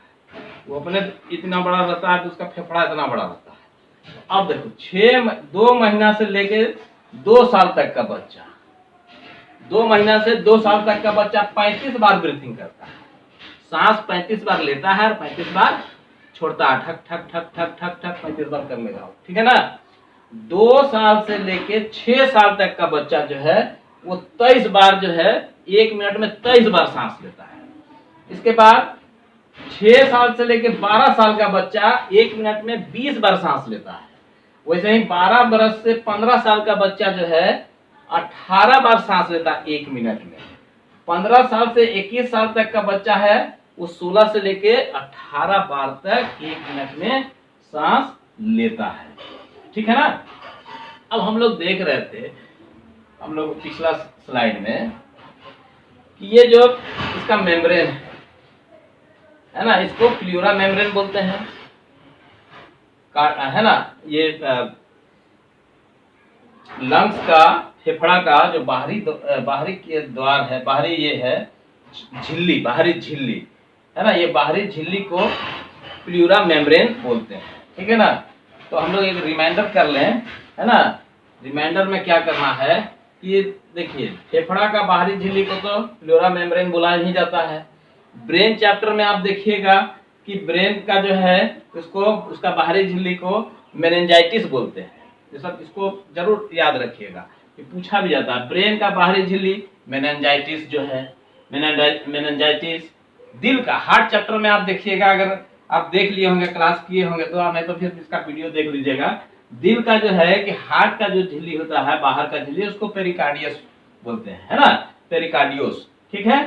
वो अपने इतना बड़ा रहता है तो उसका फेफड़ा इतना बड़ा रहता है। अब देखो 2 महीना से लेके 2 साल तक का बच्चा, 2 महीना से 2 साल तक का बच्चा 35 बार ब्रीथिंग करता है। सांस 35 बार लेता है और 35 बार छोड़ता है। ठक ठक ठक ठक ठक ठक 35 बार कर लेगा, ठीक है ना। 2 साल से लेके 6 साल तक का बच्चा जो है वो 23 बार जो है 1 मिनट में 23 बार सांस लेता है। इसके बाद 6 साल से लेके 12 साल का बच्चा 1 मिनट में 20 बार सांस लेता है। वैसे ही 12 बरस से 15 साल का बच्चा जो है 18 बार सांस लेता है 1 मिनट में। 15 साल से 21 साल तक का बच्चा है वो 16 से लेके 18 बार तक 1 मिनट में सांस लेता है, ठीक है ना। अब हम लोग देख रहे थे, हम लोग पिछला स्लाइड में, कि ये जो इसका मेम्ब्रेन है ना, इसको प्लूरा मेम्ब्रेन बोलते हैं, है ना। ये लंग्स का, फेफड़ा का जो बाहरी के द्वार है, बाहरी ये है झिल्ली, बाहरी झिल्ली है ना, ये बाहरी झिल्ली को प्लूरा मेम्ब्रेन बोलते हैं, ठीक है ना। तो हम लोग एक रिमाइंडर कर लें, है ना। रिमाइंडर में क्या करना है कि देखिए, फेफड़ा का बाहरी झिल्ली को तो प्लूरा मेम्ब्रेन बोला ही जाता है। ब्रेन चैप्टर में आप देखिएगा कि ब्रेन का जो है उसको, उसका बाहरी झिल्ली को मेनिंजाइटिस बोलते हैं। ये सब इसको जरूर याद रखिएगा, ये पूछा भी जाता है। ब्रेन का बाहरी झिल्ली मेनिंजाइटिस जो है, मेनिंजाइटिस। दिल का, हार्ट चैप्टर में आप देखिएगा, अगर आप देख लिए होंगे, क्लास किए होंगे तो नहीं तो फिर इसका वीडियो देख लीजिएगा। दिल का जो है कि हार्ट का जो झिल्ली होता है, बाहर का झिल्ली, उसको पेरिकार्डियस बोलते हैं, है ना, पेरिकार्डियोस, ठीक है।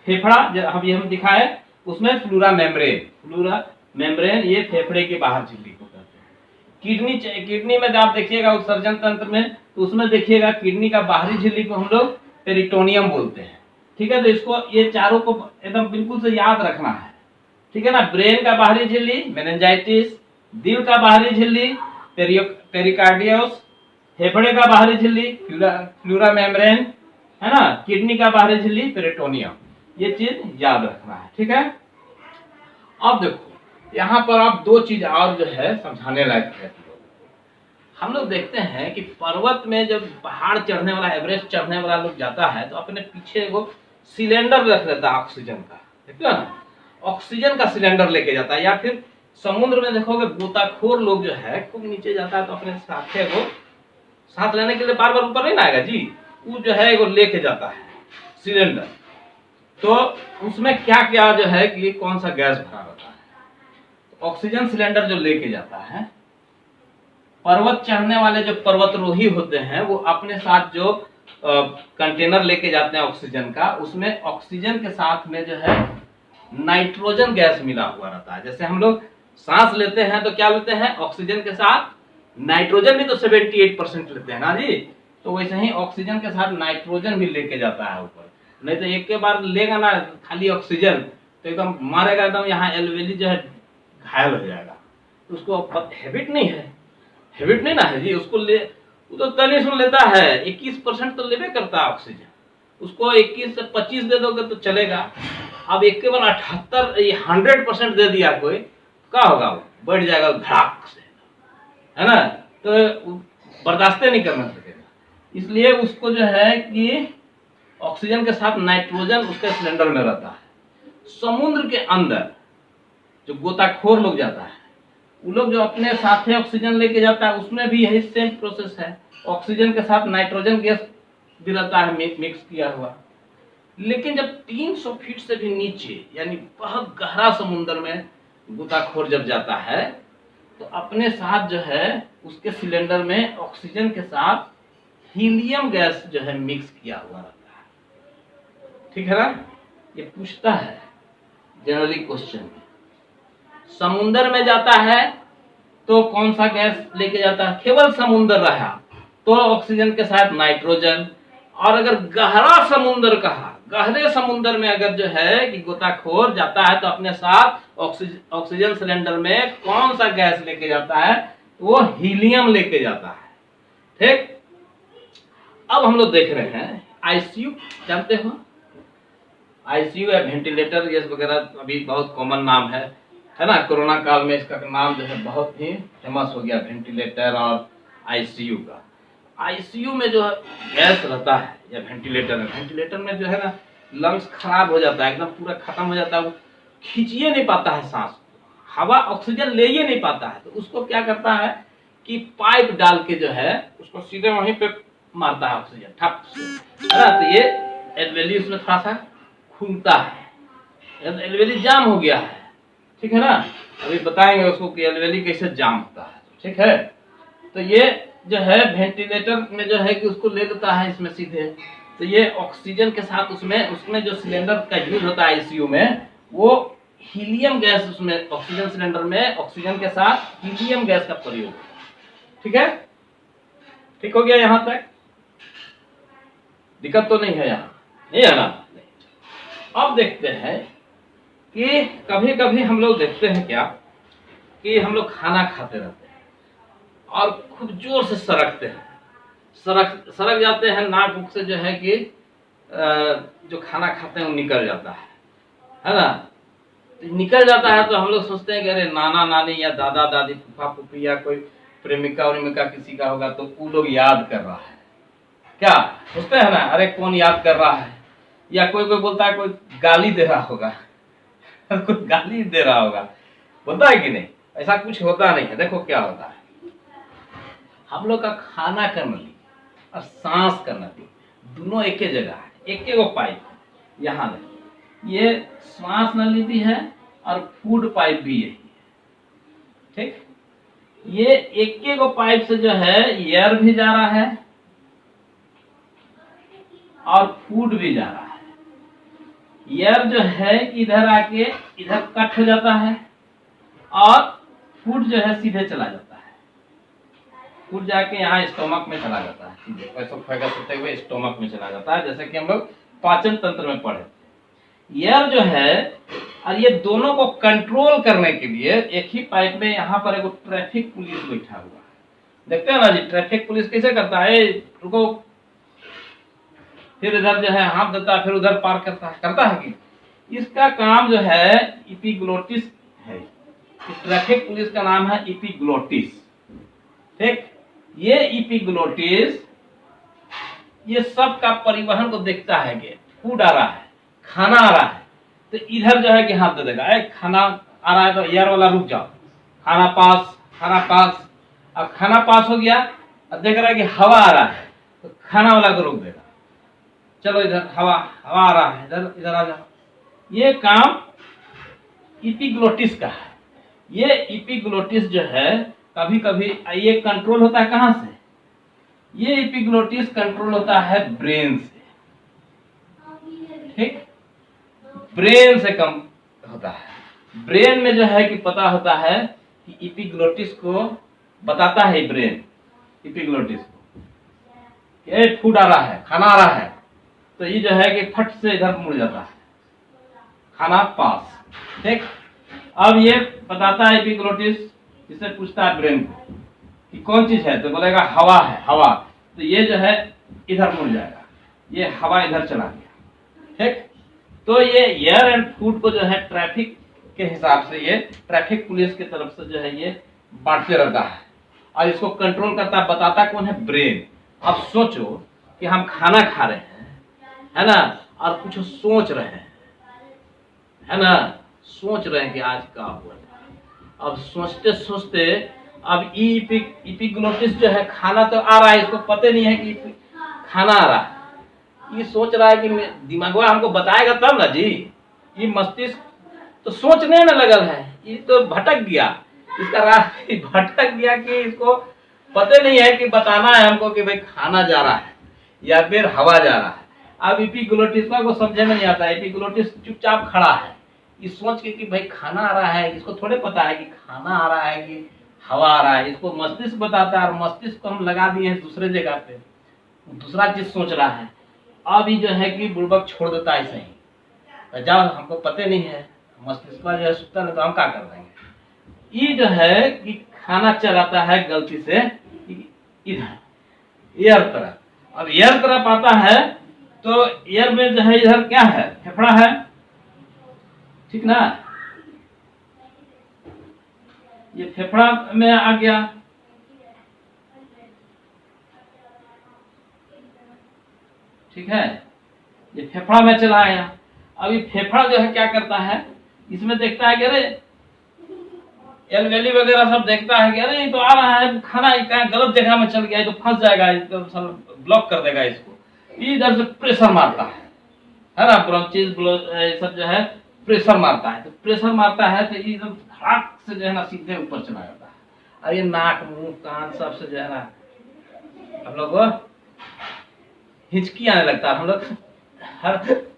फेफड़ा अभी हम दिखाए उसमें प्लूरा मेम्ब्रेन, ये फेफड़े के बाहर झिल्ली को कहते हैं। किडनी में आप देखिएगा उत्सर्जन तंत्र में, तो उसमें देखिएगा किडनी का बाहरी झिल्ली को हम लोग पेरिटोनियम बोलते हैं, ठीक है। तो इसको, ये चारों को एकदम बिल्कुल से याद रखना है, ठीक है ना। ब्रेन का बाहरी झिल्ली मेनिंजाइटिस, दिल का बाहरी झिल्ली पेरिकार्डियोस, फेफड़े का बाहरी झिल्ली प्लूरा मेम्ब्रेन, है ना, किडनी का बाहरी झिल्ली पेरिटोनियम। ये चीज याद रखना है, ठीक है। अब देखो यहाँ पर आप 2 चीज और जो है समझाने लायक है। हम लोग देखते हैं कि पर्वत में जब पहाड़ चढ़ने वाला, एवरेस्ट चढ़ने वाला लोग जाता है तो अपने पीछे वो सिलेंडर रख लेता है ऑक्सीजन का, देखते हो ना, ऑक्सीजन का सिलेंडर लेके जाता है। या फिर समुद्र में देखोगे गोताखोर लोग जो है खूब नीचे जाता है तो अपने साथ वो सांस लेने के लिए बार बार ऊपर नहीं ना आएगा जी, वो जो है वो लेके जाता है सिलेंडर। तो उसमें क्या क्या जो है कि कौन सा गैस भरा रहता है, तो ऑक्सीजन सिलेंडर जो लेके जाता है। पर्वत चढ़ने वाले जो पर्वतरोही होते हैं वो अपने साथ जो कंटेनर लेके जाते हैं ऑक्सीजन का, उसमें ऑक्सीजन के साथ में जो है नाइट्रोजन गैस मिला हुआ रहता है। जैसे हम लोग सांस लेते हैं तो क्या लेते हैं, ऑक्सीजन के साथ नाइट्रोजन भी तो 78% लेते हैं ना जी। तो वैसे ही ऑक्सीजन के साथ नाइट्रोजन भी लेके जाता है ऊपर, नहीं तो एक के बार लेगा ना खाली ऑक्सीजन तो एकदम मारेगा, एकदम यहाँ एलवेली जो है घायल हो जाएगा। तो उसको हैबिट नहीं है, हैबिट नहीं ना है जी, उसको ले, वो तो तनी सुन लेता है, 21% तो लेवे करता है ऑक्सीजन, उसको 21 से 25 दे दोगे तो चलेगा। अब एक के बार 78 100% दे दिया कोई, क्या होगा, वो बढ़ जाएगा धड़ाक से, है ना। तो बर्दाश्त नहीं करना सकेगा, इसलिए उसको जो है कि ऑक्सीजन के साथ नाइट्रोजन उसके सिलेंडर में रहता है। समुद्र के अंदर जो गोताखोर लोग जाता है वो लोग जो अपने साथ ऑक्सीजन लेके जाता है उसमें भी यही सेम प्रोसेस है, ऑक्सीजन के साथ नाइट्रोजन गैस भी रहता है मिक्स किया हुआ। लेकिन जब 300 फीट से भी नीचे यानी बहुत गहरा समुद्र में गोताखोर जब जाता है तो अपने साथ जो है उसके सिलेंडर में ऑक्सीजन के साथ हीलियम गैस जो है मिक्स किया हुआ रहता है। ठीक है ना, ये पूछता है जनरली क्वेश्चन में। समुद्र में जाता है तो कौन सा गैस लेके जाता है, केवल समुद्र रहा तो ऑक्सीजन के साथ नाइट्रोजन। और अगर गहरा समुद्र कहा, गहरे समुद्र में अगर जो है कि गोताखोर जाता है तो अपने साथ ऑक्सीजन सिलेंडर में कौन सा गैस लेके जाता है, वो हीलियम लेके जाता है। ठीक, अब हम लोग देख रहे हैं आईसीयू, जानते हो आईसीयू या वेंटिलेटर ये वगैरह अभी बहुत कॉमन नाम है ना। कोरोना काल में इसका नाम जो है बहुत ही फेमस हो गया, वेंटिलेटर और आईसीयू का। आईसीयू में जो गैस रहता है या वेंटिलेटर में जो है ना लंग्स खराब हो जाता है, एकदम पूरा खत्म हो जाता है, वो खींचिए नहीं पाता है सांस, हवा ऑक्सीजन ले ही नहीं पाता है। तो उसको क्या करता है कि पाइप डाल के जो है उसको सीधे वहीं पे मारता है ऑक्सीजन ठप से, है ना। तो ये एल्वेली उसमें थोड़ा सा खुलता है, एल्वेली जाम हो गया है। ठीक है ना, अभी बताएंगे उसको कि एल्वेली कैसे जाम होता है। ठीक है, तो ये जो है वेंटिलेटर में जो है कि उसको ले लेता है इसमें सीधे। तो ये ऑक्सीजन के साथ उसमें जो सिलेंडर का यूज होता है आईसीयू में, वो हीलियम गैस उसमें ऑक्सीजन सिलेंडर में ऑक्सीजन के साथ हीलियम गैस का प्रयोग होता है। ठीक है, ठीक हो गया यहाँ तक, दिक्कत तो नहीं है यहाँ, नहीं है ना। अब देखते हैं कि कभी कभी हम लोग देखते हैं क्या कि हम लोग खाना खाते रहते हैं और खूब जोर से सरकते हैं, सरक जाते हैं, नाक मुख से जो है कि जो खाना खाते हैं वो निकल जाता है ना। तो निकल जाता है तो हम लोग सोचते हैं कि अरे नाना नानी या दादा दादी फूफा फूफी या कोई प्रेमिका उर्मिका किसी का होगा तो वो लोग याद कर रहा है, क्या सोचते हैं ना, अरे कौन याद कर रहा है। या कोई कोई बोलता है कोई गाली दे रहा होगा कोई गाली दे रहा होगा, होता है कि नहीं, ऐसा कुछ होता नहीं है। देखो क्या होता है, हम लोग का खाना का नली और सांस का नली दोनों एक ही जगह है, एक एक पाइप यहाँ देखिए, ये श्वास नली भी है और फूड पाइप भी यही है। ठीक, ये एक एक पाइप से जो है एयर भी जा रहा है और फूड भी जा रहा है। एयर जो है इधर आके इधर कट हो जाता है और फूड जो है सीधे चला जाता है, फूड जाके यहाँ स्टोमक में चला जाता है, सीधे पैसोफेगस होते हुए स्टोमक में चला जाता है, जैसे कि हम लोग पाचन तंत्र में पढ़े। एयर जो है और ये दोनों को कंट्रोल करने के लिए एक ही पाइप में यहाँ पर एक ट्रैफिक पुलिस बैठा हुआ है, देखते हैं ना जी। ट्रैफिक पुलिस कैसे करता है, रुको, फिर इधर जो है हाथ देता है, फिर उधर पार करता है कि इसका काम जो है इपिग्लोटिस है। इस ट्रैफिक पुलिस का नाम है इपिग्लोटिस। ठीक, ये इपिग्लोटिस ये सब का परिवहन को देखता है कि फूड आ रहा है, खाना आ रहा है, तो इधर जो है कि हाथ दे देगा, खाना आ रहा है तो एयर वाला रुक जाओ, खाना पास। अब खाना पास हो गया, अब देख रहा है कि हवा आ रहा है तो खाना वाला को रोक देगा, चलो इधर हवा आ रहा है, इधर आ जाओ। ये काम इपिग्लोटिस का है। ये इपिग्लोटिस जो है कभी कभी ये कंट्रोल होता है कहाँ से, ये इपिग्लोटिस कंट्रोल होता है ब्रेन से। ठीक, ब्रेन से कम होता है। ब्रेन में जो है कि पता होता है कि इपिग्लोटिस को बताता है, ब्रेन इपिग्लोटिस को कि फूड आ रहा है, खाना आ रहा है, तो ये जो है कि फट से इधर मुड़ जाता है, खाना पास। ठीक, अब ये बताता है इपिग्लोटिस, जिससे पूछता है ब्रेन को कि कौन चीज है, तो बोलेगा हवा है, हवा, तो ये जो है इधर मुड़ जाएगा, ये हवा इधर चला गया। ठीक, तो ये एयर एंड फूड को जो है ट्रैफिक के हिसाब से ये ट्रैफिक पुलिस की तरफ से जो है ये बांटते रहता है और इसको कंट्रोल करता है, बताता कौन है, ब्रेन। अब सोचो कि हम खाना खा रहे हैं, है ना, और कुछ सोच रहे हैं, है ना, सोच रहे हैं कि आज क्या हुआ, अब सोचते सोचते अब इपिग्लोटिस जो है खाना तो आ रहा है, इसको पता नहीं है कि खाना आ रहा है। ये सोच रहा है कि दिमाग हमको बताएगा तब ना जी। ये मस्तिष्क तो सोचने में लगल है, ये तो भटक गया, इसका रास्ता भटक गया कि इसको पता नहीं है कि बताना है हमको कि भाई खाना जा रहा है या फिर हवा जा रहा है। अब इपिग्लोटिस को समझे में नहीं आता है। इपिग्लोटिस चुपचाप खड़ा है, ये सोच के कि भाई खाना आ रहा है, इसको थोड़े पता है कि खाना आ रहा है कि हवा आ रहा है। इसको मस्तिष्क बताता है और मस्तिष्क को हम लगा दिए हैं दूसरे जगह पे, दूसरा चीज सोच रहा है। अब ये जो है कि बुड़बक छोड़ देता है ऐसे ही, जब हमको पता नहीं है, मस्तिष्क जो है सुनता नहीं तो हम क्या कर देंगे। ये जो है कि खाना चलाता है गलती से इधर एयर तरफ। अब एयर तरफ आता है तो एयर में जो है इधर क्या है, फेफड़ा है, ठीक ना। ये फेफड़ा में आ गया, ठीक है, ये फेफड़ा में चला आया। अब ये फेफड़ा जो है क्या करता है, इसमें देखता है कि अरे एलवेली वगैरह सब देखता है कि अरे ये तो आ रहा है खाना, गलत जगह में चल गया, तो फंस जाएगा, तो ब्लॉक कर देगा इसको। इधर से प्रेशर मारता है ना, ब्रोंचिस सब जो है प्रेशर मारता है। तो प्रेशर मारता है तो एकदम धड़ाक से जो है ना सीधे ऊपर चला जाता है। और ये नाक मुंह कान सब से जो है ना हम लोग को हिचकी आने लगता है, हम लोग हर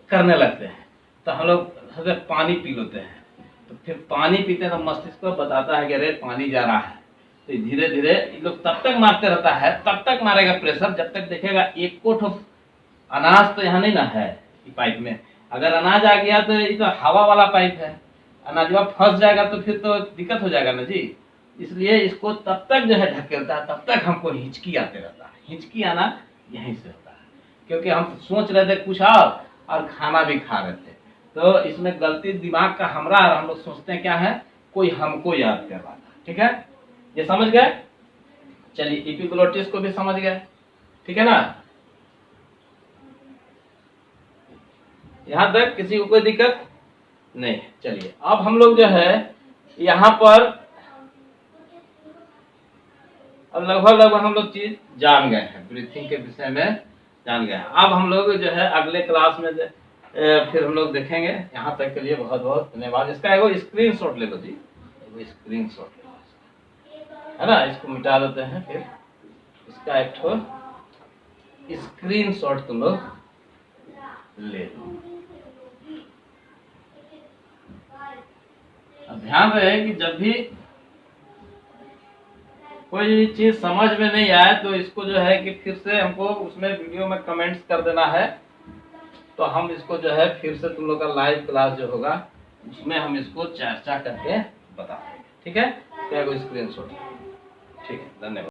करने लगते हैं। तो हम लोग सबसे पानी पी लेते हैं, तो फिर पानी पीते हैं तो मस्तिष्क को बताता है कि अरे पानी जा रहा है। तो धीरे धीरे ये लोग तब तक मारते रहता है, तब तक मारेगा प्रेशर जब तक देखेगा एक कोठ अनाज तो यहाँ नहीं ना है पाइप में। अगर अनाज आ गया तो ये तो हवा वाला पाइप है, अनाज जब फंस जाएगा तो फिर तो दिक्कत हो जाएगा ना जी। इसलिए इसको तब तक जो है ढकेलता है, तब तक हमको हिचकी आते रहता है। हिचकी आना यहीं से होता है, क्योंकि हम सोच रहे थे कुछ और खाना भी खा रहे थे। तो इसमें गलती दिमाग का हमरा, हम लोग सोचते हैं क्या है, कोई हमको याद कर रहा था। ठीक है, ये समझ गए। चलिए इपिग्लोटिस को भी समझ गए, ठीक है ना। यहां तक किसी को कोई दिक्कत नहीं। चलिए अब हम लोग जो है यहाँ पर अब लगभग हम लोग चीज जान गए हैं, ब्रीथिंग के विषय में जान गए हैं। अब हम लोग जो है अगले क्लास में फिर हम लोग देखेंगे। यहाँ तक के लिए बहुत बहुत धन्यवाद। इसका एगो स्क्रीन शॉट ले लो जी, एगो स्क्रीन शॉट ले लो, है ना। इसको मिटा देते हैं, फिर इसका एक ठो स्क्रीन शॉट तुम लोग ले लो। अब ध्यान रहे कि जब भी कोई चीज समझ में नहीं आए तो इसको जो है कि फिर से हमको उसमें वीडियो में कमेंट्स कर देना है, तो हम इसको जो है फिर से तुम लोग का लाइव क्लास जो होगा उसमें हम इसको चर्चा करके बता देंगे। ठीक है, क्या स्क्रीन शॉट। ठीक है, धन्यवाद।